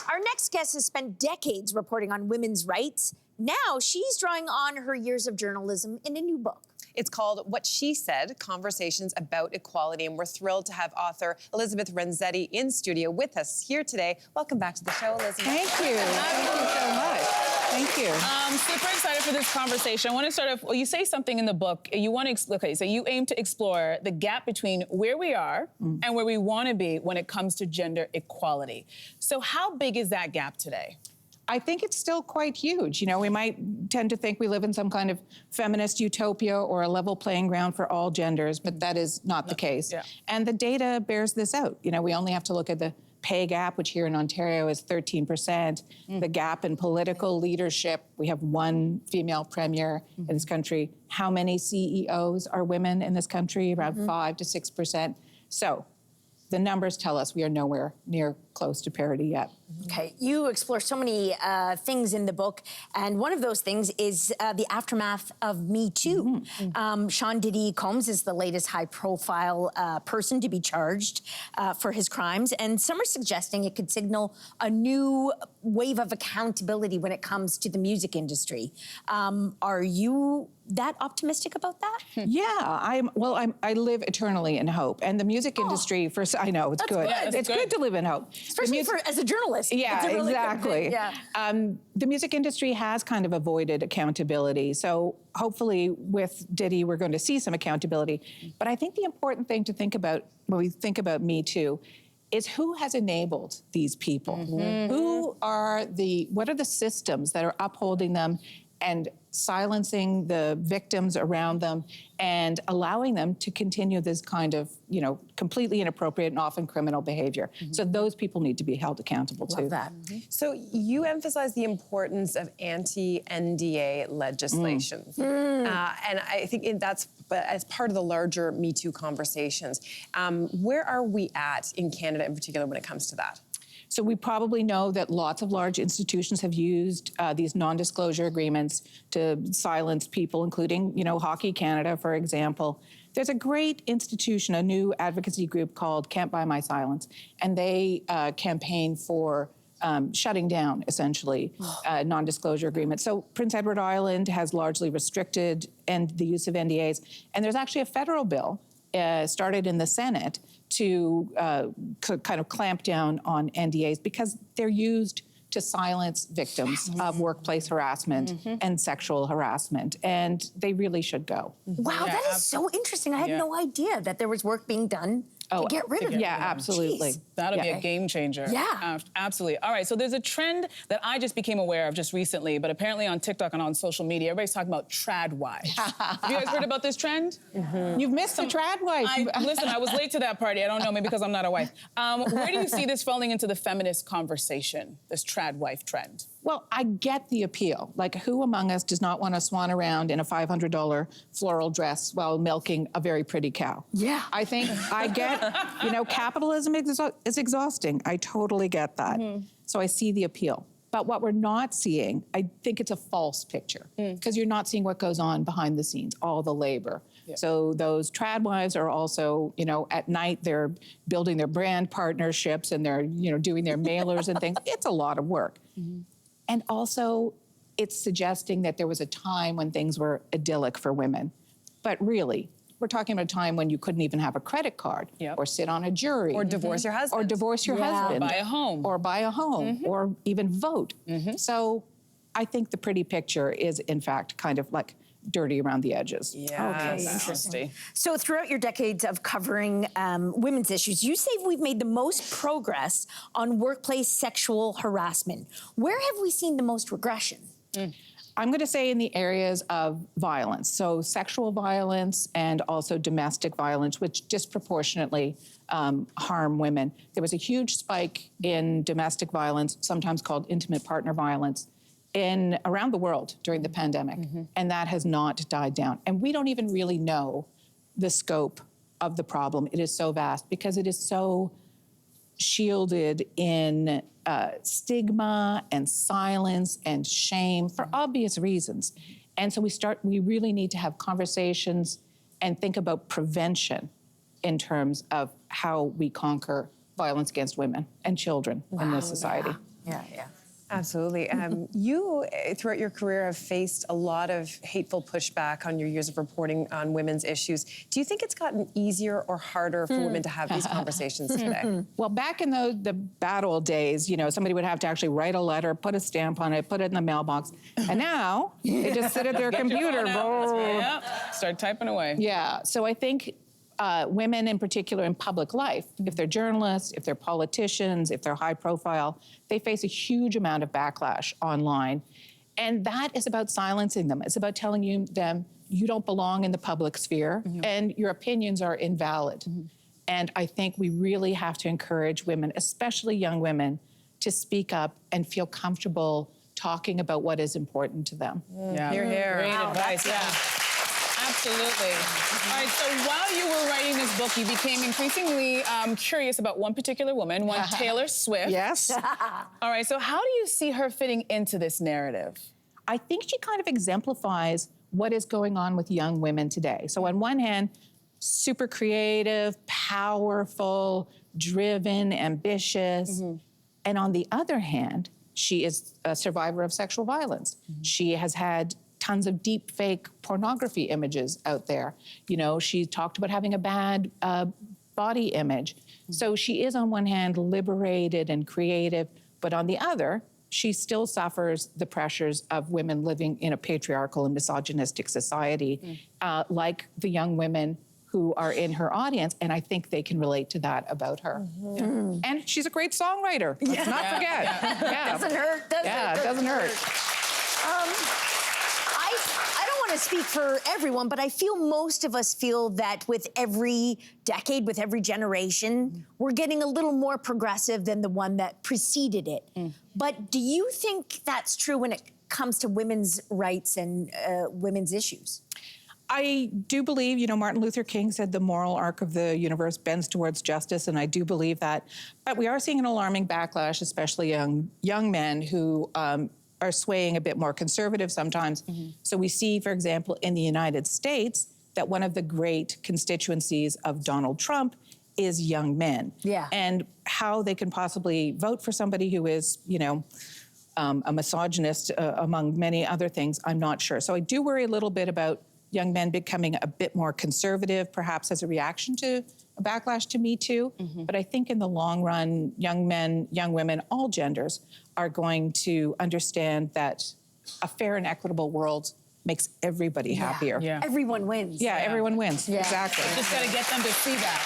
Our next guest has spent decades reporting on women's rights. Now she's drawing on her years of journalism in a new book. It's called What She Said, Conversations About Equality, and we're thrilled to have author Elizabeth Renzetti in studio with us here today. Welcome back to the show, Elizabeth. Thank you. Thank you so much. Thank you. Super excited for this conversation. I want to start off, well, you say something in the book, you want to, so you aim to explore the gap between where we are and where we want to be when it comes to gender equality. So how big is that gap today? I think it's still quite huge. You know, we might tend to think we live in some kind of feminist utopia or a level playing ground for all genders, but that is not the case. Yeah. And the data bears this out. You know, we only have to look at the pay gap, which here in Ontario is 13%. The gap in political leadership, we have one female premier in this country. How many CEOs are women in this country? Around 5 to 6%. So the numbers tell us we are nowhere near close to parity yet. Okay, you explore so many things in the book, and one of those things is the aftermath of Me Too. Sean Diddy Combs is the latest high-profile person to be charged for his crimes, and some are suggesting it could signal a new wave of accountability when it comes to the music industry. Are you that optimistic about that? Yeah, I live eternally in hope, and the music industry. I know it's good. Yeah, it's good to live in hope, especially as a journalist. Yeah, it's a really exactly. Good thing. Yeah. The music industry has kind of avoided accountability, so hopefully with Diddy we're going to see some accountability. But I think the important thing to think about when we think about Me Too is who has enabled these people? What are the systems that are upholding them and silencing the victims around them and allowing them to continue this kind of, you know, completely inappropriate and often criminal behavior. So those people need to be held accountable too. Love that. So you emphasize the importance of anti-NDA legislation. And I think that's as part of the larger Me Too conversations. Where are we at in Canada in particular when it comes to that? So we probably know that lots of large institutions have used these non-disclosure agreements to silence people, including, you know, Hockey Canada, for example. There's a great institution, a new advocacy group called Can't Buy My Silence, and they campaign for shutting down, essentially, non-disclosure agreements. So Prince Edward Island has largely restricted the use of NDAs, and there's actually a federal bill started in the Senate to kind of clamp down on NDAs because they're used to silence victims of workplace harassment and sexual harassment, and they really should go. Wow, that is so interesting. I had no idea that there was work being done to get rid of them. Yeah, absolutely. Jeez. That'll be a game changer. Yeah. Absolutely. All right, so there's a trend that I just became aware of just recently, but apparently on TikTok and on social media, everybody's talking about trad wives. Have you guys heard about this trend? You've missed the trad wife. Listen, I was late to that party. I don't know, maybe because I'm not a wife. Where do you see this falling into the feminist conversation, this trad wife trend? Well, I get the appeal. Like, who among us does not want to swan around in a $500 floral dress while milking a very pretty cow? Yeah. I think I get, you know, capitalism is exhausting. I totally get that. So I see the appeal. But what we're not seeing, I think it's a false picture, because you're not seeing what goes on behind the scenes, all the labor. So those trad wives are also, you know, at night they're building their brand partnerships and they're, you know, doing their mailers and things. It's a lot of work. And also, it's suggesting that there was a time when things were idyllic for women. But really, we're talking about a time when you couldn't even have a credit card or sit on a jury. Or divorce your husband. Or divorce your husband. Or buy a home. Or buy a home. Or even vote. So I think the pretty picture is, in fact, kind of like dirty around the edges. Yeah, okay, interesting. So throughout your decades of covering women's issues, you say we've made the most progress on workplace sexual harassment. Where have we seen the most regression? I'm going to say in the areas of violence, so sexual violence and also domestic violence, which disproportionately harm women. There was a huge spike in domestic violence, sometimes called intimate partner violence, around the world during the pandemic, and that has not died down. And we don't even really know the scope of the problem. It is so vast because it is so shielded in stigma and silence and shame for obvious reasons. And so we really need to have conversations and think about prevention in terms of how we conquer violence against women and children in this society. Yeah, yeah. Absolutely. You, throughout your career, have faced a lot of hateful pushback on your years of reporting on women's issues. Do you think it's gotten easier or harder for women to have these conversations today? Well, back in the bad old days, you know, somebody would have to actually write a letter, put a stamp on it, put it in the mailbox. And now they just sit at their computer. Yeah. Start typing away. Yeah, so I think women in particular in public life, if they're journalists, if they're politicians, if they're high profile, they face a huge amount of backlash online. And that is about silencing them. It's about telling them you don't belong in the public sphere and your opinions are invalid. And I think we really have to encourage women, especially young women, to speak up and feel comfortable talking about what is important to them. Yeah. Hear, hear. Great advice. Yeah. Absolutely. All right, so while you were writing this book, you became increasingly curious about one particular woman, one Taylor Swift. Yes. All right, so how do you see her fitting into this narrative? I think she kind of exemplifies what is going on with young women today. So on one hand, super creative, powerful, driven, ambitious. And on the other hand, she is a survivor of sexual violence. She has had tons of deep fake pornography images out there. You know, she talked about having a bad body image. So she is on one hand liberated and creative, but on the other, she still suffers the pressures of women living in a patriarchal and misogynistic society, like the young women who are in her audience, and I think they can relate to that about her. And she's a great songwriter. Let's not forget. Doesn't hurt, does it? It doesn't hurt. I don't want to speak for everyone, but I feel most of us feel that with every decade, with every generation, we're getting a little more progressive than the one that preceded it. But do you think that's true when it comes to women's rights and women's issues? I do believe, you know, Martin Luther King said the moral arc of the universe bends towards justice, and I do believe that. But we are seeing an alarming backlash, especially young men who are swaying a bit more conservative sometimes. So we see, for example, in the United States, that one of the great constituencies of Donald Trump is young men. Yeah. And how they can possibly vote for somebody who is, you know, a misogynist, among many other things, I'm not sure. So I do worry a little bit about young men becoming a bit more conservative, perhaps as a reaction to a backlash to Me Too. But I think in the long run, young men, young women, all genders are going to understand that a fair and equitable world makes everybody happier. Yeah. Everyone wins. Yeah, everyone wins. Yeah. Exactly. Just got to get them to see that.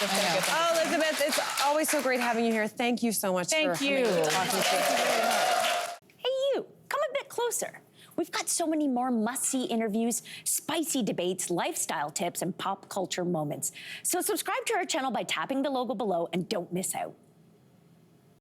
Oh, Elizabeth, it's always so great having you here. Thank you so much Thank for you. coming and talking to us. Hey, you, come a bit closer. We've got so many more must-see interviews, spicy debates, lifestyle tips, and pop culture moments. So subscribe to our channel by tapping the logo below and don't miss out.